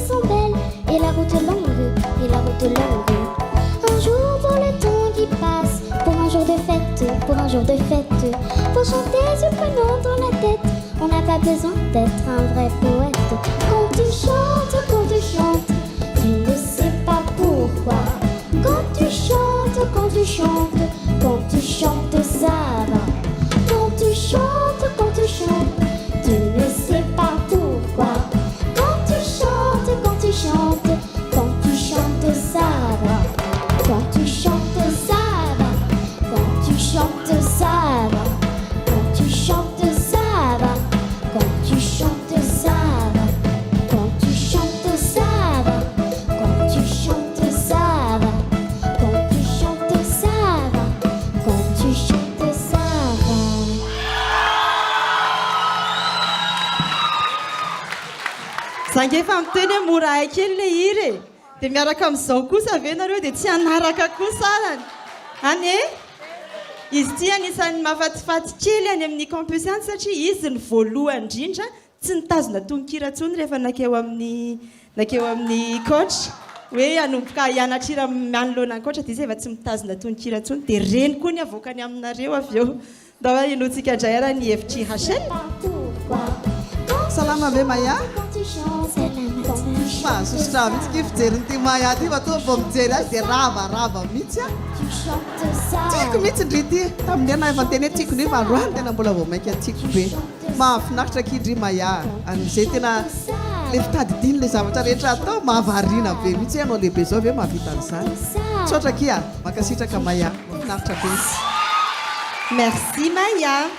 sont belles, et la route longue, et la route longue. Un jour pour le temps qui passe, pour un jour de fête, pour un jour de fête. Pour chanter ce prénom dans la tête, on n'a pas besoin d'être un vrai poète. Quand tu chantes, tu ne sais pas pourquoi. Quand tu chantes, quand tu chantes, quand tu chantes, ça va. Quand tu chantes, tu ne sais pas pourquoi. Quand tu chantes, quand tu chantes, quand tu chantes, ça va. Quand tu chantes, ça va. Quand tu chantes, ça va. Quand tu chantes, ça va. Quand tu chantes, ça va. Quand tu chantes, ça va. Quand tu chantes, ça va. Quand tu chantes, ça va. Quand tu chantes, ça va. Zangefa miteny mora kely le iry e. Dia miaraka amin'izao kosa ve nareo dia tsy hanaraka kosa arany. Any e? Izy ity anisan'ny mahafatifaty kely any amin'ny campus any satria izy ny voalohany indrindra tsy nitazona tononkira intsony rehefa nakeo amin'ny coach hoe hanomboka hianatra manoloana ny coach dia izy efa tsy mitazona tononkira intsony dia reny koa ny avoakany aminareo avy eo. Ndao inoantsika indray ara ny hevitry Rachel. Salama ve Maya? Mahasositra mihitsy ke fijeryn'ity Maya ty matoa vao mijery azy dia ravarava mihitsy a. Tiako mihitsy ndrity tamin'ny ana efa teny hoe tiako nefa androany tena mbola vao mainka tiako be. Mahafinaritra kidry Maya an'izay tena le fitadidiny le zavatra rehetra atao mahavariana be mihitsy ianao lehibe zao ve mahavita an'izany. Tsotra kia makasitraka Maya mahafinaritra be. Merci Maya.